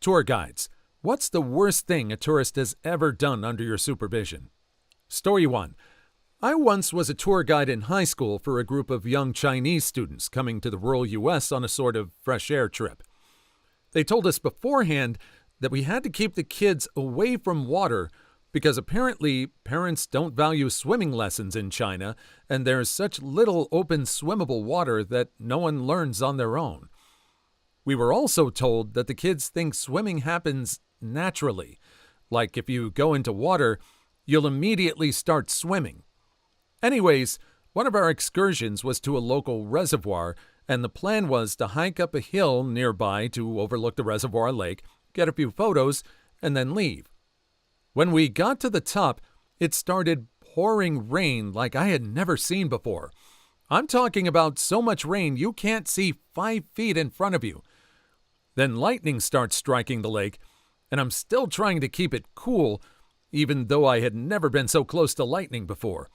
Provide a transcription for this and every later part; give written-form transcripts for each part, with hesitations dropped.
Tour guides. What's the worst thing a tourist has ever done under your supervision? Story 1. I once was a tour guide in high school for a group of young Chinese students coming to the rural U.S. on a sort of fresh air trip. They told us beforehand that we had to keep the kids away from water because apparently parents don't value swimming lessons in China, and there's such little open swimmable water that no one learns on their own. We were also told that the kids think swimming happens naturally, like if you go into water, you'll immediately start swimming. Anyways, one of our excursions was to a local reservoir, and the plan was to hike up a hill nearby to overlook the reservoir lake, get a few photos, and then leave. When we got to the top, it started pouring rain like I had never seen before. I'm talking about so much rain you can't see 5 feet in front of you. Then lightning starts striking the lake, and I'm still trying to keep it cool, even though I had never been so close to lightning before.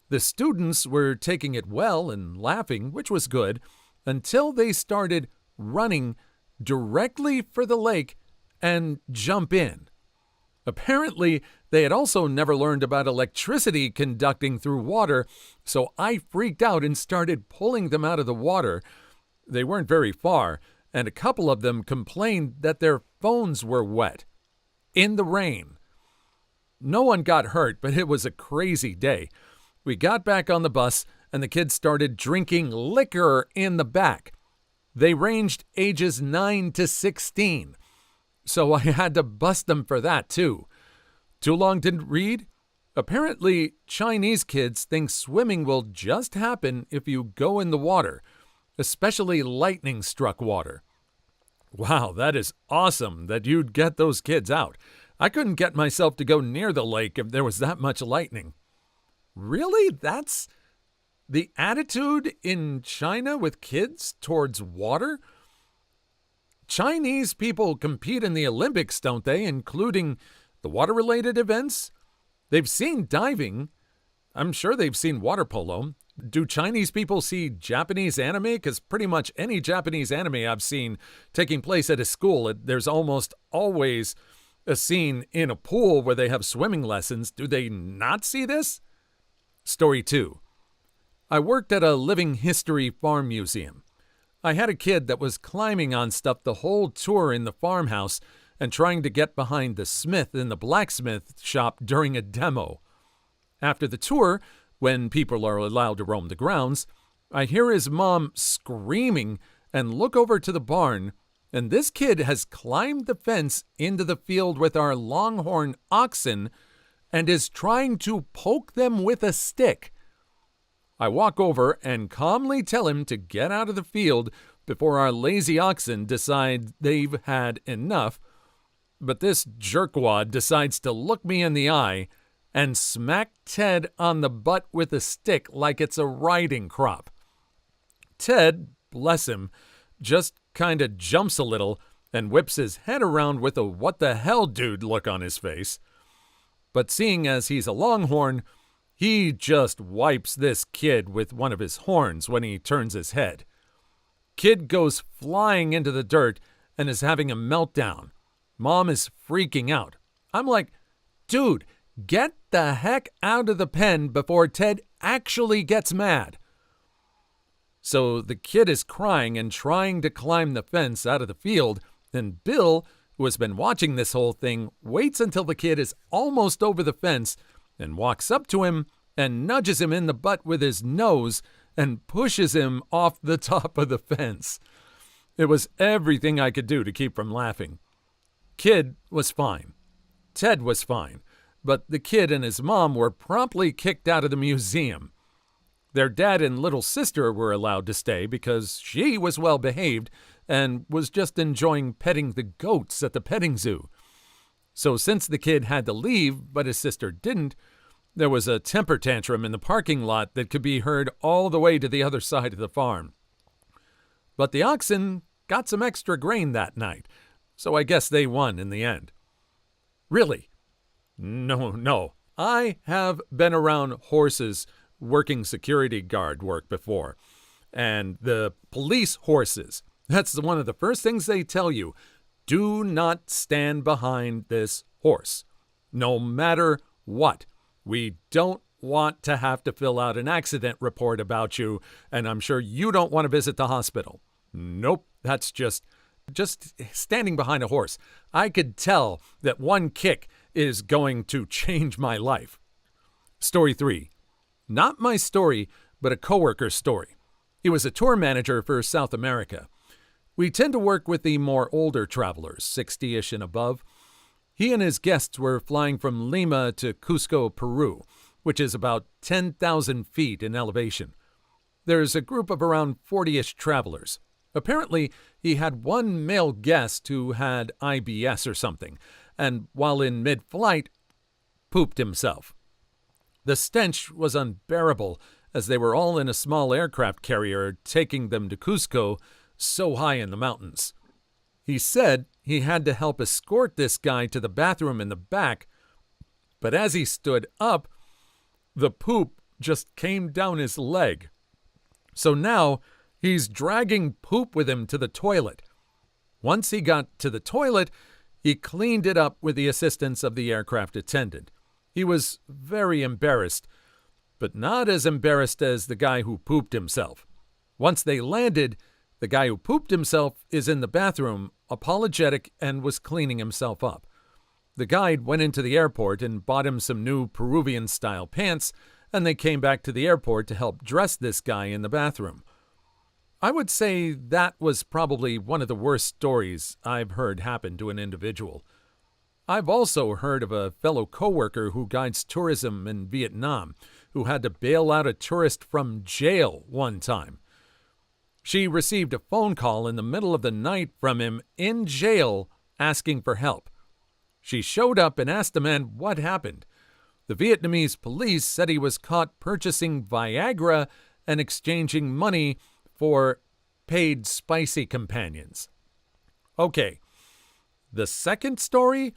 The students were taking it well and laughing, which was good, until they started running directly for the lake and jump in. Apparently, they had also never learned about electricity conducting through water, so I freaked out and started pulling them out of the water. They weren't very far, and a couple of them complained that their phones were wet. In the rain. No one got hurt, but it was a crazy day. We got back on the bus, and the kids started drinking liquor in the back. They ranged ages 9 to 16. So I had to bust them for that, too. Too long didn't read? Apparently, Chinese kids think swimming will just happen if you go in the water, especially lightning-struck water. Wow, that is awesome that you'd get those kids out. I couldn't get myself to go near the lake if there was that much lightning. Really? That's the attitude in China with kids towards water? Chinese people compete in the Olympics, don't they, including the water-related events? They've seen diving. I'm sure they've seen water polo. Do Chinese people see Japanese anime? Because pretty much any Japanese anime I've seen taking place at a school, there's almost always a scene in a pool where they have swimming lessons. Do they not see this? Story 2. I worked at a living history farm museum. I had a kid that was climbing on stuff the whole tour in the farmhouse and trying to get behind the smith in the blacksmith shop during a demo. After the tour, when people are allowed to roam the grounds, I hear his mom screaming and look over to the barn, and this kid has climbed the fence into the field with our longhorn oxen and is trying to poke them with a stick. I walk over and calmly tell him to get out of the field before our lazy oxen decide they've had enough, but this jerkwad decides to look me in the eye and smack Ted on the butt with a stick like it's a riding crop. Ted, bless him, just kinda jumps a little and whips his head around with a what the hell dude look on his face. But seeing as he's a longhorn, he just wipes this kid with one of his horns when he turns his head. Kid goes flying into the dirt and is having a meltdown. Mom is freaking out. I'm like, dude, get the heck out of the pen before Ted actually gets mad. So the kid is crying and trying to climb the fence out of the field, and Bill, who has been watching this whole thing, waits until the kid is almost over the fence and walks up to him and nudges him in the butt with his nose and pushes him off the top of the fence. It was everything I could do to keep from laughing. Kid was fine. Ted was fine. But the kid and his mom were promptly kicked out of the museum. Their dad and little sister were allowed to stay because she was well behaved and was just enjoying petting the goats at the petting zoo. So since the kid had to leave, but his sister didn't, there was a temper tantrum in the parking lot that could be heard all the way to the other side of the farm. But the oxen got some extra grain that night, so I guess they won in the end. Really? No. I have been around horses working security guard work before. And the police horses, that's one of the first things they tell you. Do not stand behind this horse. No matter what. We don't want to have to fill out an accident report about you, and I'm sure you don't want to visit the hospital. Nope, that's just standing behind a horse. I could tell that one kick is going to change my life. Story 3. Not my story, but a coworker's story. He was a tour manager for South America. We tend to work with the more older travelers, 60-ish and above. He and his guests were flying from Lima to Cusco, Peru, which is about 10,000 feet in elevation. There's a group of around 40-ish travelers. Apparently, he had one male guest who had IBS or something, and while in mid-flight, pooped himself. The stench was unbearable, as they were all in a small aircraft carrier taking them to Cusco, so high in the mountains. He said he had to help escort this guy to the bathroom in the back, but as he stood up, the poop just came down his leg. So now he's dragging poop with him to the toilet. Once he got to the toilet, he cleaned it up with the assistance of the aircraft attendant. He was very embarrassed, but not as embarrassed as the guy who pooped himself. Once they landed, the guy who pooped himself is in the bathroom, apologetic, and was cleaning himself up. The guide went into the airport and bought him some new Peruvian-style pants, and they came back to the airport to help dress this guy in the bathroom. I would say that was probably one of the worst stories I've heard happen to an individual. I've also heard of a fellow coworker who guides tourism in Vietnam who had to bail out a tourist from jail one time. She received a phone call in the middle of the night from him in jail asking for help. She showed up and asked the man what happened. The Vietnamese police said he was caught purchasing Viagra and exchanging money for paid spicy companions. Okay, the second story,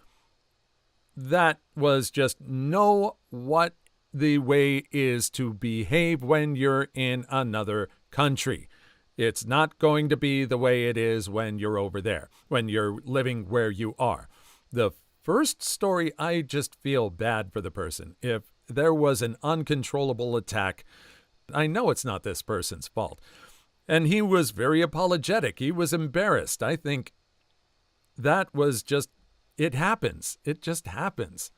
that was just know what the way is to behave when you're in another country. It's not going to be the way it is when you're over there, when you're living where you are. The first story, I just feel bad for the person. If there was an uncontrollable attack, I know it's not this person's fault. And he was very apologetic. He was embarrassed. I think that was just, it happens. It just happens.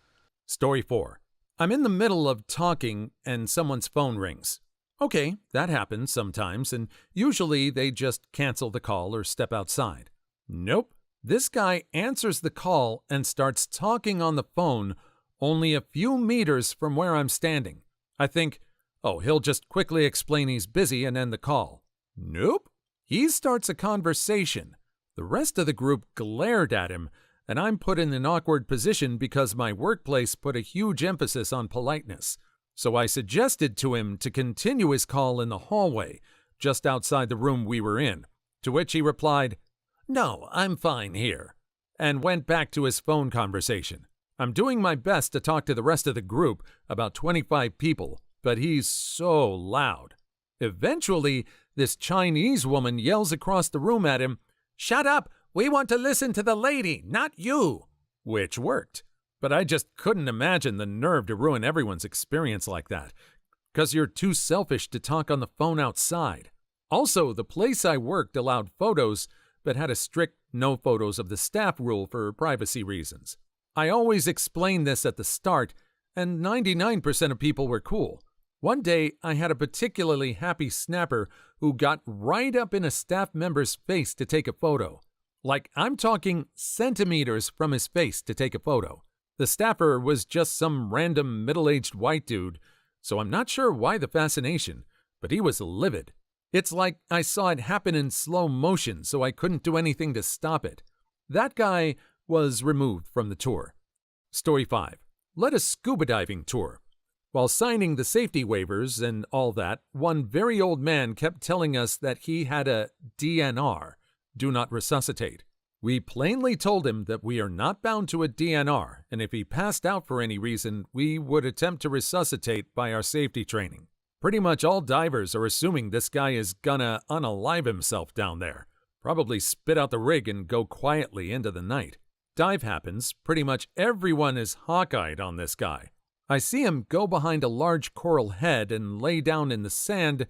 Story 4. I'm in the middle of talking and someone's phone rings. Okay, that happens sometimes, and usually they just cancel the call or step outside. Nope. This guy answers the call and starts talking on the phone only a few meters from where I'm standing. I think, oh, he'll just quickly explain he's busy and end the call. Nope. He starts a conversation. The rest of the group glared at him, and I'm put in an awkward position because my workplace put a huge emphasis on politeness. So I suggested to him to continue his call in the hallway, just outside the room we were in, to which he replied, "No, I'm fine here," and went back to his phone conversation. I'm doing my best to talk to the rest of the group, about 25 people, but he's so loud. Eventually, this Chinese woman yells across the room at him, "Shut up! We want to listen to the lady, not you!" Which worked. But I just couldn't imagine the nerve to ruin everyone's experience like that, because you're too selfish to talk on the phone outside. Also, the place I worked allowed photos, but had a strict no photos of the staff rule for privacy reasons. I always explain this at the start, and 99% of people were cool. One day, I had a particularly happy snapper who got right up in a staff member's face to take a photo. Like, I'm talking centimeters from his face to take a photo. The staffer was just some random middle-aged white dude, so I'm not sure why the fascination, but he was livid. It's like I saw it happen in slow motion, so I couldn't do anything to stop it. That guy was removed from the tour. Story 5. Led a scuba diving tour. While signing the safety waivers and all that, one very old man kept telling us that he had a DNR, do not resuscitate. We plainly told him that we are not bound to a DNR, and if he passed out for any reason, we would attempt to resuscitate by our safety training. Pretty much all divers are assuming this guy is gonna unalive himself down there. Probably spit out the rig and go quietly into the night. Dive happens. Pretty much everyone is hawk-eyed on this guy. I see him go behind a large coral head and lay down in the sand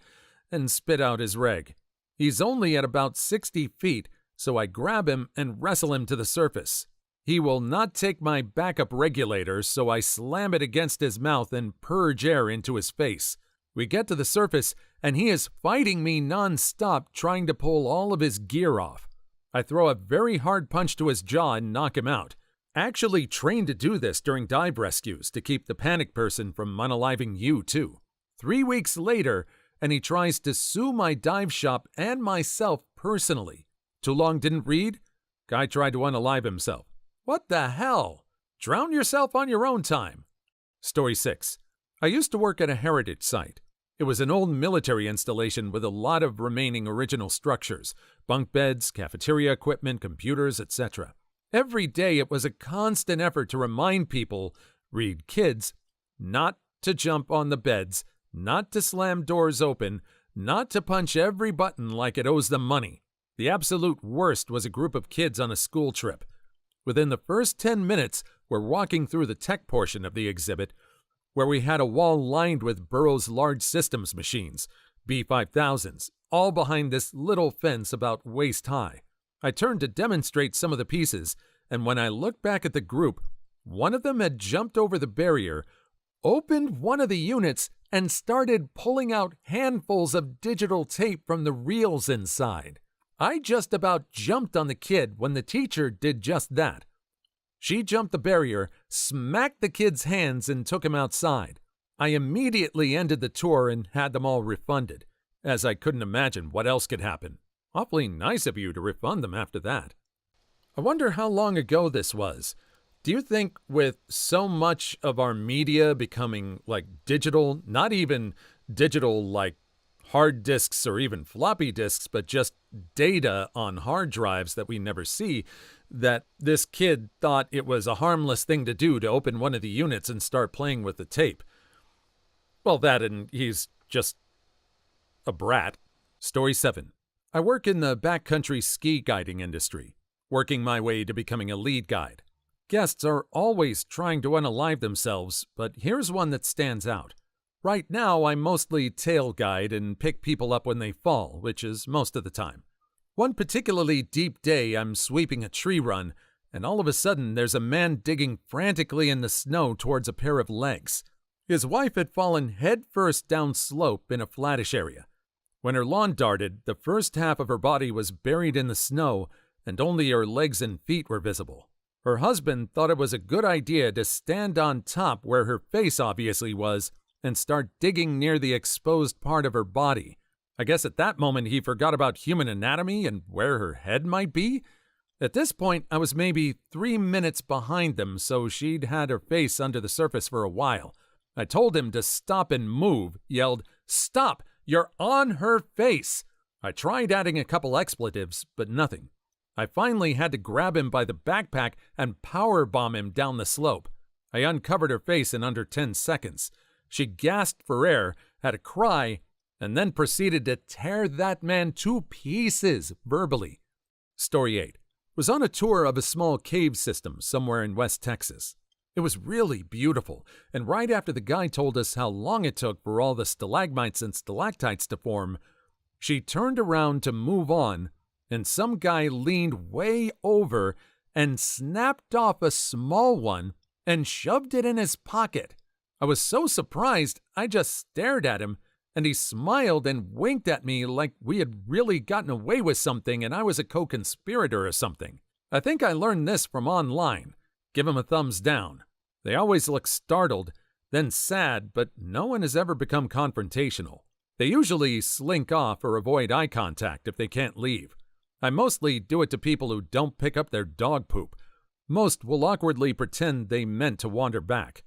and spit out his reg. He's only at about 60 feet, so I grab him and wrestle him to the surface. He will not take my backup regulator, so I slam it against his mouth and purge air into his face. We get to the surface, and he is fighting me non-stop, trying to pull all of his gear off. I throw a very hard punch to his jaw and knock him out. Actually trained to do this during dive rescues to keep the panic person from unaliving you too. 3 weeks later, and he tries to sue my dive shop and myself personally. Too long didn't read? Guy tried to unalive himself. What the hell? Drown yourself on your own time. Story 6. I used to work at a heritage site. It was an old military installation with a lot of remaining original structures, bunk beds, cafeteria equipment, computers, etc. Every day it was a constant effort to remind people, read kids, not to jump on the beds, not to slam doors open, not to punch every button like it owes them money. The absolute worst was a group of kids on a school trip. Within the first 10 minutes, we're walking through the tech portion of the exhibit, where we had a wall lined with Burroughs Large Systems machines, B5000s, all behind this little fence about waist high. I turned to demonstrate some of the pieces, and when I looked back at the group, one of them had jumped over the barrier, opened one of the units, and started pulling out handfuls of digital tape from the reels inside. I just about jumped on the kid when the teacher did just that. She jumped the barrier, smacked the kid's hands, and took him outside. I immediately ended the tour and had them all refunded, as I couldn't imagine what else could happen. Awfully nice of you to refund them after that. I wonder how long ago this was. Do you think with so much of our media becoming like digital, not even digital like hard disks or even floppy disks, but just data on hard drives that we never see, that this kid thought it was a harmless thing to do to open one of the units and start playing with the tape? Well, that and he's just a brat. Story 7. I work in the backcountry ski guiding industry, working my way to becoming a lead guide. Guests are always trying to unalive themselves, but here's one that stands out. Right now, I mostly tail guide and pick people up when they fall, which is most of the time. One particularly deep day, I'm sweeping a tree run, and all of a sudden there's a man digging frantically in the snow towards a pair of legs. His wife had fallen headfirst down slope in a flattish area. When her lawn darted, the first half of her body was buried in the snow, and only her legs and feet were visible. Her husband thought it was a good idea to stand on top where her face obviously was and start digging near the exposed part of her body. I guess at that moment he forgot about human anatomy and where her head might be. At this point, I was maybe 3 minutes behind them, so she'd had her face under the surface for a while. I told him to stop and move, yelled, "Stop! You're on her face!" I tried adding a couple expletives, but nothing. I finally had to grab him by the backpack and powerbomb him down the slope. I uncovered her face in under 10 seconds. She gasped for air, had a cry, and then proceeded to tear that man to pieces verbally. Story 8. Was on a tour of a small cave system somewhere in West Texas. It was really beautiful, and right after the guy told us how long it took for all the stalagmites and stalactites to form, she turned around to move on, and some guy leaned way over and snapped off a small one and shoved it in his pocket. I was so surprised, I just stared at him, and he smiled and winked at me like we had really gotten away with something and I was a co-conspirator or something. I think I learned this from online. Give him a thumbs down. They always look startled, then sad, but no one has ever become confrontational. They usually slink off or avoid eye contact if they can't leave. I mostly do it to people who don't pick up their dog poop. Most will awkwardly pretend they meant to wander back.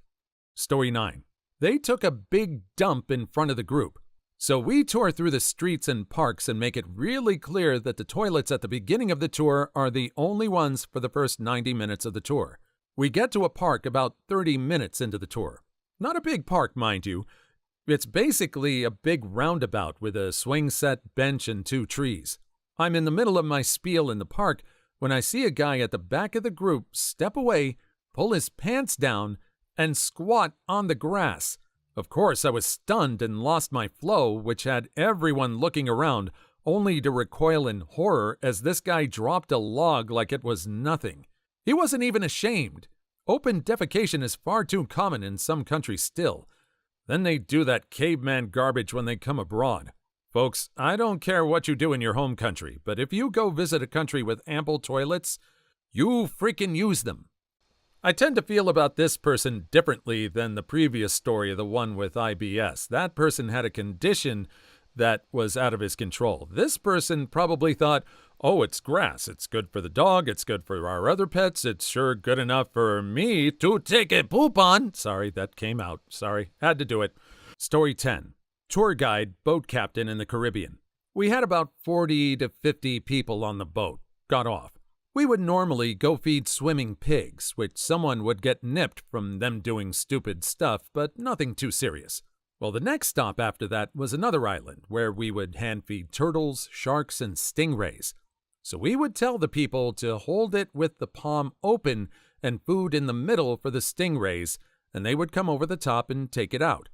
Story 9. They took a big dump in front of the group. So we tour through the streets and parks and make it really clear that the toilets at the beginning of the tour are the only ones for the first 90 minutes of the tour. We get to a park about 30 minutes into the tour. Not a big park, mind you. It's basically a big roundabout with a swing set, bench, and 2 trees. I'm in the middle of my spiel in the park when I see a guy at the back of the group step away, pull his pants down, and squat on the grass. Of course, I was stunned and lost my flow, which had everyone looking around, only to recoil in horror as this guy dropped a log like it was nothing. He wasn't even ashamed. Open defecation is far too common in some countries still. Then they do that caveman garbage when they come abroad. Folks, I don't care what you do in your home country, but if you go visit a country with ample toilets, you freaking use them. I tend to feel about this person differently than the previous story, the one with IBS. That person had a condition that was out of his control. This person probably thought, oh, it's grass. It's good for the dog. It's good for our other pets. It's sure good enough for me to take a poop on. Sorry, that came out. Sorry, had to do it. Story 10. Tour guide, boat captain in the Caribbean. We had about 40 to 50 people on the boat. Got off. We would normally go feed swimming pigs, which someone would get nipped from them doing stupid stuff, but nothing too serious. Well, the next stop after that was another island where we would hand feed turtles, sharks, and stingrays. So we would tell the people to hold it with the palm open and food in the middle for the stingrays, and they would come over the top and take it out.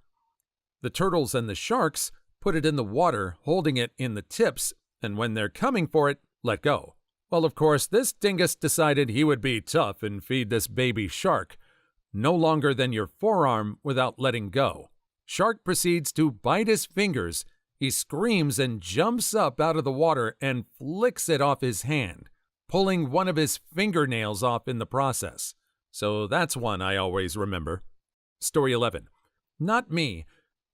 The turtles and the sharks put it in the water, holding it in the tips, and when they're coming for it, let go. Well, of course, this dingus decided he would be tough and feed this baby shark, no longer than your forearm without letting go. Shark proceeds to bite his fingers. He screams and jumps up out of the water and flicks it off his hand, pulling one of his fingernails off in the process. So that's one I always remember. Story 11. Not me.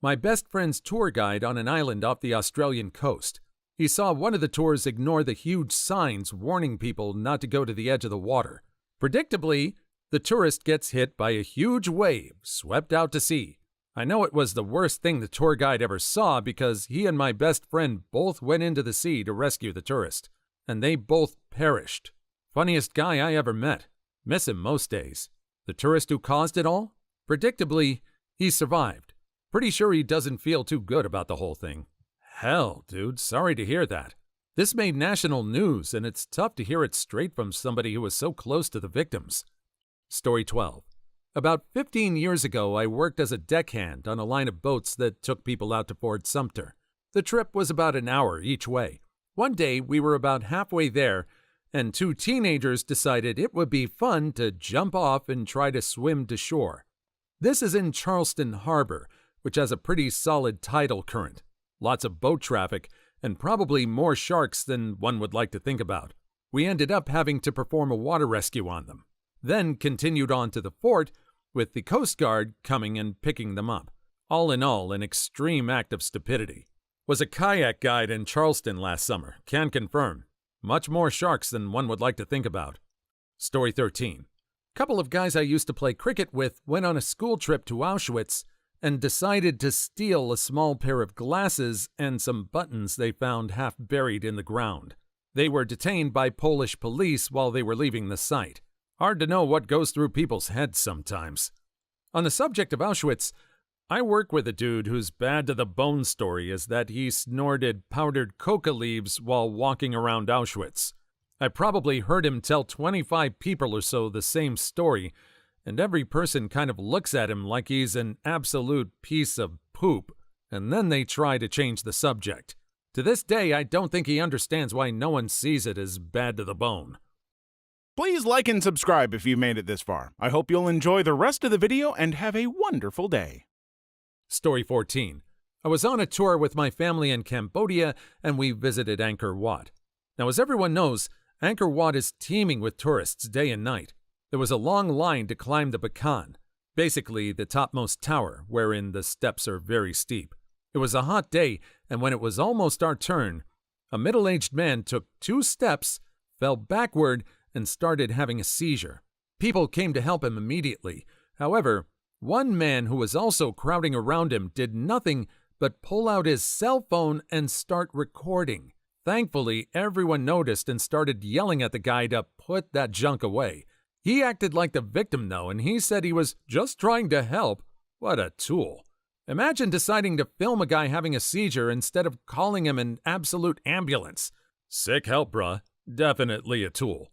My best friend's tour guide on an island off the Australian coast. He saw one of the tours ignore the huge signs warning people not to go to the edge of the water. Predictably, the tourist gets hit by a huge wave, swept out to sea. I know it was the worst thing the tour guide ever saw because he and my best friend both went into the sea to rescue the tourist, and they both perished. Funniest guy I ever met. Miss him most days. The tourist who caused it all? Predictably, he survived. Pretty sure he doesn't feel too good about the whole thing. Hell, dude, sorry to hear that. This made national news, and it's tough to hear it straight from somebody who was so close to the victims. Story 12. About 15 years ago, I worked as a deckhand on a line of boats that took people out to Fort Sumter. The trip was about an hour each way. One day, we were about halfway there, and two teenagers decided it would be fun to jump off and try to swim to shore. This is in Charleston Harbor, which has a pretty solid tidal current. Lots of boat traffic, and probably more sharks than one would like to think about. We ended up having to perform a water rescue on them. Then continued on to the fort, with the Coast Guard coming and picking them up. All in all, an extreme act of stupidity. Was a kayak guide in Charleston last summer, can confirm. Much more sharks than one would like to think about. Story 13. Couple of guys I used to play cricket with went on a school trip to Auschwitz and decided to steal a small pair of glasses and some buttons they found half buried in the ground. They were detained by Polish police while they were leaving the site. Hard to know what goes through people's heads sometimes. On the subject of Auschwitz, I work with a dude whose bad to the bone story is that he snorted powdered coca leaves while walking around Auschwitz. I probably heard him tell 25 people or so the same story, and every person kind of looks at him like he's an absolute piece of poop, and then they try to change the subject. To this day, I don't think he understands why no one sees it as bad to the bone. Please like and subscribe if you've made it this far. I hope you'll enjoy the rest of the video and have a wonderful day. Story 14. I was on a tour with my family in Cambodia, and we visited Angkor Wat. Now, as everyone knows, Angkor Wat is teeming with tourists day and night. There was a long line to climb the Bakan, basically the topmost tower, wherein the steps are very steep. It was a hot day, and when it was almost our turn, a middle-aged man took 2 steps, fell backward, and started having a seizure. People came to help him immediately. However, one man who was also crowding around him did nothing but pull out his cell phone and start recording. Thankfully, everyone noticed and started yelling at the guy to put that junk away. He acted like the victim, though, and he said he was just trying to help. What a tool. Imagine deciding to film a guy having a seizure instead of calling him an absolute ambulance. Sick help, bruh. Definitely a tool.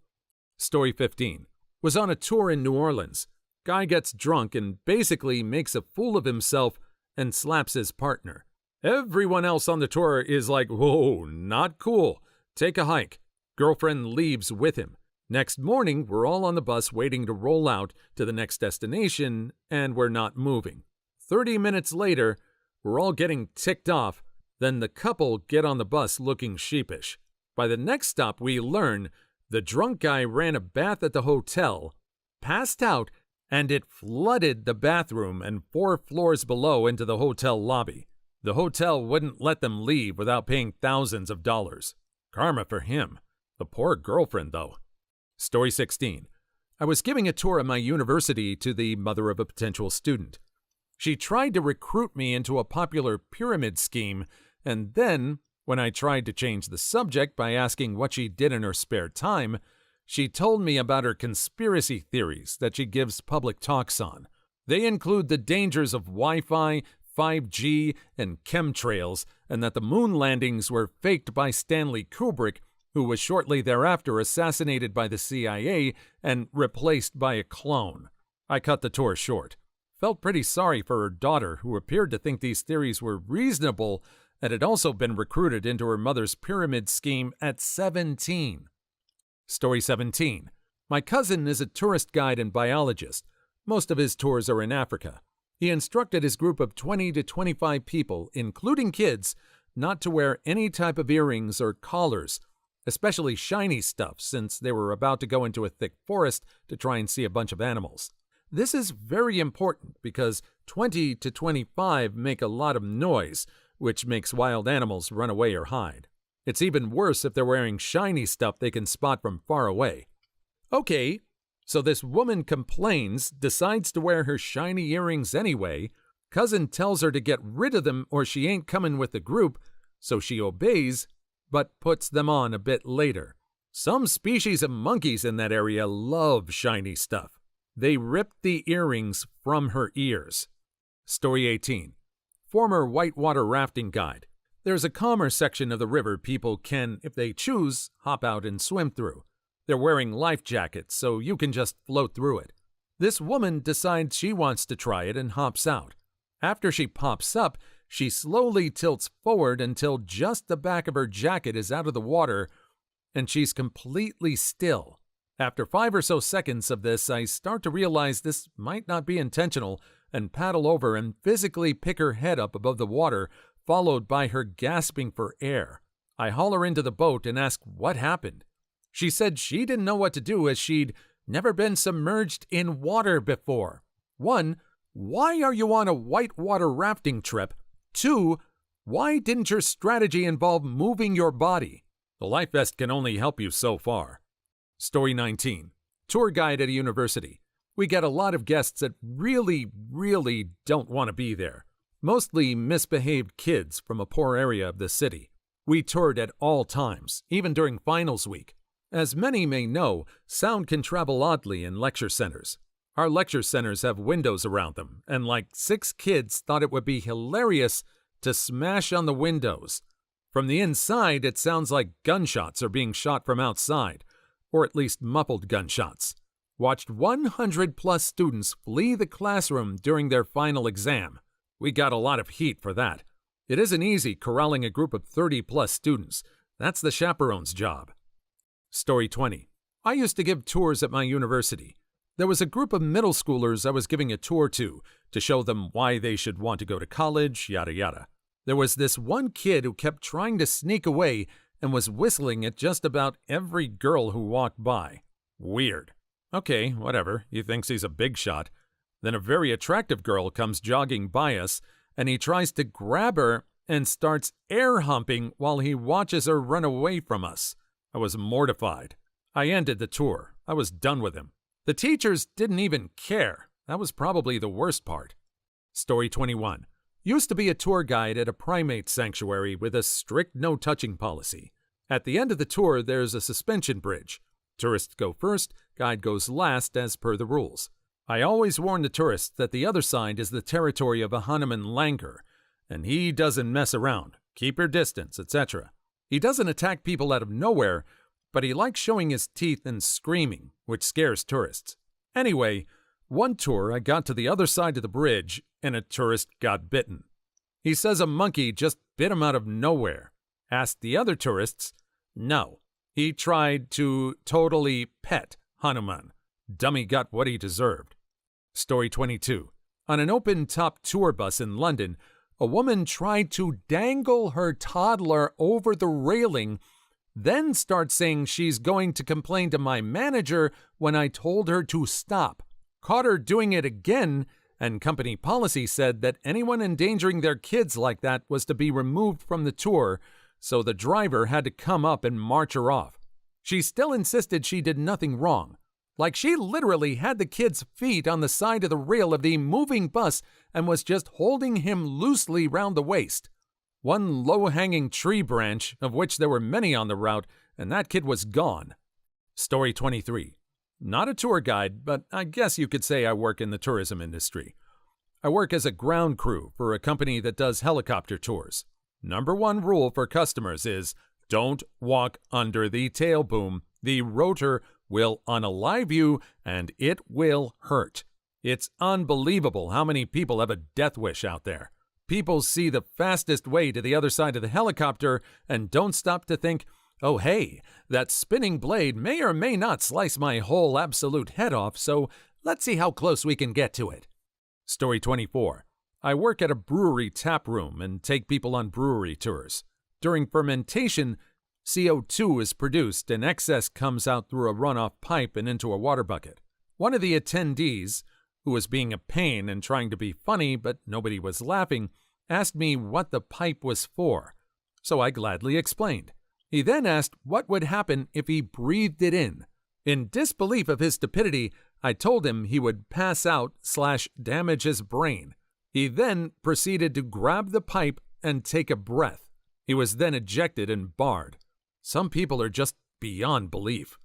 Story 15. Was on a tour in New Orleans. Guy gets drunk and basically makes a fool of himself and slaps his partner. Everyone else on the tour is like, whoa, not cool. Take a hike. Girlfriend leaves with him. Next morning, we're all on the bus waiting to roll out to the next destination, and we're not moving. 30 minutes later, we're all getting ticked off. Then the couple get on the bus looking sheepish. By the next stop, we learn the drunk guy ran a bath at the hotel, passed out, and it flooded the bathroom and 4 floors below into the hotel lobby. The hotel wouldn't let them leave without paying thousands of dollars. Karma for him. The poor girlfriend, though. Story 16. I was giving a tour at my university to the mother of a potential student. She tried to recruit me into a popular pyramid scheme, and then, when I tried to change the subject by asking what she did in her spare time, she told me about her conspiracy theories that she gives public talks on. They include the dangers of Wi-Fi, 5G, and chemtrails, and that the moon landings were faked by Stanley Kubrick, who was shortly thereafter assassinated by the CIA and replaced by a clone. I cut the tour short. Felt pretty sorry for her daughter, who appeared to think these theories were reasonable and had also been recruited into her mother's pyramid scheme at 17. Story 17. My cousin is a tourist guide and biologist. Most of his tours are in Africa. He instructed his group of 20 to 25 people, including kids, not to wear any type of earrings or collars, especially shiny stuff, since they were about to go into a thick forest to try and see a bunch of animals. This is very important because 20 to 25 make a lot of noise, which makes wild animals run away or hide. It's even worse if they're wearing shiny stuff they can spot from far away. Okay, so this woman complains, decides to wear her shiny earrings anyway. Cousin tells her to get rid of them or she ain't coming with the group, so she obeys, but puts them on a bit later. Some species of monkeys in that area love shiny stuff. They ripped the earrings from her ears. Story 18. Former whitewater rafting guide. There's a calmer section of the river people can, if they choose, hop out and swim through. They're wearing life jackets, so you can just float through it. This woman decides she wants to try it and hops out. After she pops up, she slowly tilts forward until just the back of her jacket is out of the water, and she's completely still. After 5 or so seconds of this, I start to realize this might not be intentional and paddle over and physically pick her head up above the water, followed by her gasping for air. I haul her into the boat and ask what happened. She said she didn't know what to do as she'd never been submerged in water before. 1, why are you on a whitewater rafting trip? 2, why didn't your strategy involve moving your body? The life vest can only help you so far. Story 19. Tour guide at a university. We get a lot of guests that really don't want to be there. Mostly misbehaved kids from a poor area of the city. We toured at all times, even during finals week. As many may know, sound can travel oddly in lecture centers. Our lecture centers have windows around them, and like 6 kids thought it would be hilarious to smash on the windows. From the inside, it sounds like gunshots are being shot from outside, or at least muffled gunshots. Watched 100+ students flee the classroom during their final exam. We got a lot of heat for that. It isn't easy corralling a group of 30+ students. That's the chaperone's job. Story 20. I used to give tours at my university. There was a group of middle schoolers I was giving a tour to show them why they should want to go to college, yada yada. There was this one kid who kept trying to sneak away and was whistling at just about every girl who walked by. Weird. Okay, whatever. He thinks he's a big shot. Then a very attractive girl comes jogging by us, and he tries to grab her and starts air humping while he watches her run away from us. I was mortified. I ended the tour. I was done with him. The teachers didn't even care. That was probably the worst part. Story 21. Used to be a tour guide at a primate sanctuary with a strict no-touching policy. At the end of the tour, there's a suspension bridge. Tourists go first, guide goes last as per the rules. I always warn the tourists that the other side is the territory of a Hanuman langur, and he doesn't mess around, keep your distance, etc. He doesn't attack people out of nowhere, but he likes showing his teeth and screaming, which scares tourists. Anyway, one tour I got to the other side of the bridge and a tourist got bitten. He says a monkey just bit him out of nowhere. Asked the other tourists, no. He tried to totally pet Hanuman. Dummy got what he deserved. Story 22. On an open-top tour bus in London, a woman tried to dangle her toddler over the railing, then start saying she's going to complain to my manager when I told her to stop. Caught her doing it again, and company policy said that anyone endangering their kids like that was to be removed from the tour, so the driver had to come up and march her off. She still insisted she did nothing wrong. Like she literally had the kid's feet on the side of the rail of the moving bus and was just holding him loosely round the waist. One low-hanging tree branch, of which there were many on the route, and that kid was gone. Story 23. Not a tour guide, but I guess you could say I work in the tourism industry. I work as a ground crew for a company that does helicopter tours. Number one rule for customers is don't walk under the tail boom. The rotor will unalive you and it will hurt. It's unbelievable how many people have a death wish out there. People see the fastest way to the other side of the helicopter and don't stop to think, oh hey, that spinning blade may or may not slice my whole absolute head off, so let's see how close we can get to it. Story 24. I work at a brewery tap room and take people on brewery tours. During fermentation, CO2 is produced and excess comes out through a runoff pipe and into a water bucket. One of the attendees, who was being a pain and trying to be funny but nobody was laughing, asked me what the pipe was for, so I gladly explained. He then asked what would happen if he breathed it in. In disbelief of his stupidity, I told him he would pass out / damage his brain. He then proceeded to grab the pipe and take a breath. He was then ejected and barred. Some people are just beyond belief.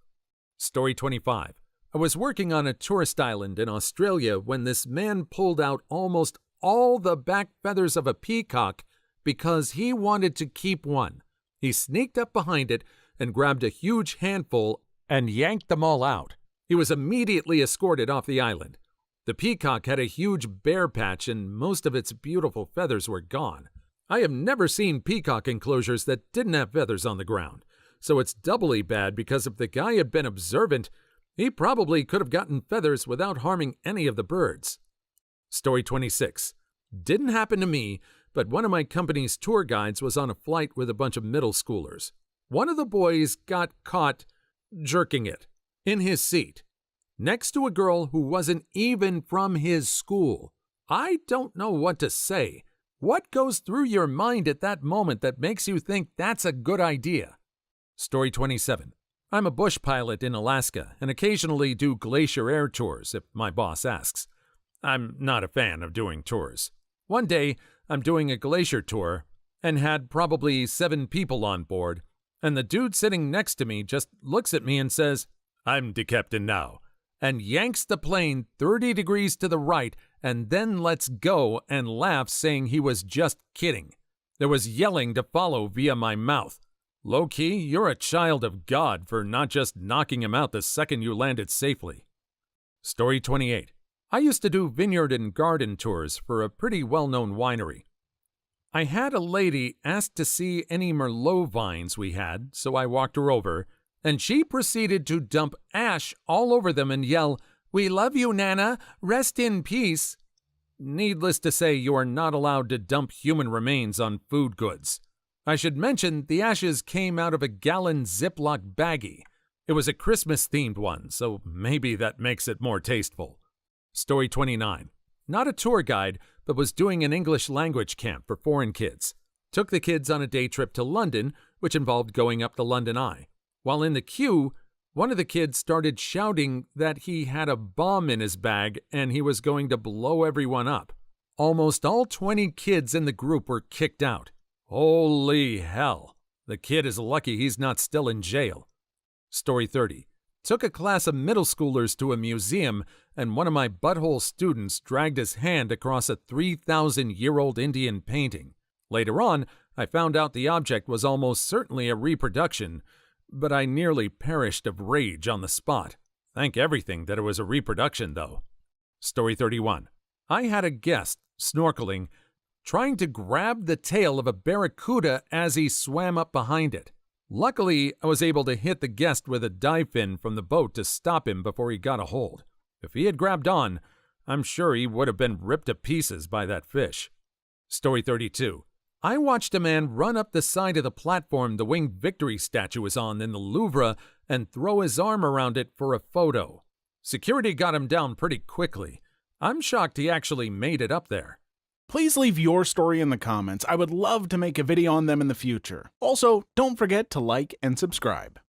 Story 25. I was working on a tourist island in Australia when this man pulled out almost all the back feathers of a peacock because he wanted to keep one. He sneaked up behind it and grabbed a huge handful and yanked them all out. He was immediately escorted off the island. The peacock had a huge bare patch and most of its beautiful feathers were gone. I have never seen peacock enclosures that didn't have feathers on the ground, so it's doubly bad because if the guy had been observant, he probably could have gotten feathers without harming any of the birds. Story 26. Didn't happen to me, but one of my company's tour guides was on a flight with a bunch of middle schoolers. One of the boys got caught jerking it in his seat, next to a girl who wasn't even from his school. I don't know what to say. What goes through your mind at that moment that makes you think that's a good idea? Story 27. I'm a bush pilot in Alaska and occasionally do glacier air tours if my boss asks. I'm not a fan of doing tours. One day, I'm doing a glacier tour and had probably 7 people on board, and the dude sitting next to me just looks at me and says, "I'm the captain now," and yanks the plane 30 degrees to the right and then lets go and laughs saying he was just kidding. There was yelling to follow via my mouth. Low-key, you're a child of God for not just knocking him out the second you landed safely. Story 28. I used to do vineyard and garden tours for a pretty well-known winery. I had a lady ask to see any Merlot vines we had, so I walked her over, and she proceeded to dump ash all over them and yell, "We love you, Nana. Rest in peace." Needless to say, you are not allowed to dump human remains on food goods. I should mention the ashes came out of a gallon Ziploc baggie. It was a Christmas-themed one, so maybe that makes it more tasteful. Story 29. Not a tour guide, but was doing an English language camp for foreign kids. Took the kids on a day trip to London, which involved going up the London Eye. While in the queue, one of the kids started shouting that he had a bomb in his bag and he was going to blow everyone up. Almost all 20 kids in the group were kicked out. Holy hell. The kid is lucky he's not still in jail. Story 30. Took a class of middle schoolers to a museum, and one of my butthole students dragged his hand across a 3,000-year-old Indian painting. Later on, I found out the object was almost certainly a reproduction, but I nearly perished of rage on the spot. Thank everything that it was a reproduction, though. Story 31. I had a guest, snorkeling, trying to grab the tail of a barracuda as he swam up behind it. Luckily, I was able to hit the guest with a dive fin from the boat to stop him before he got a hold. If he had grabbed on, I'm sure he would have been ripped to pieces by that fish. Story 32. I watched a man run up the side of the platform the Winged Victory statue was on in the Louvre and throw his arm around it for a photo. Security got him down pretty quickly. I'm shocked he actually made it up there. Please leave your story in the comments. I would love to make a video on them in the future. Also, don't forget to like and subscribe.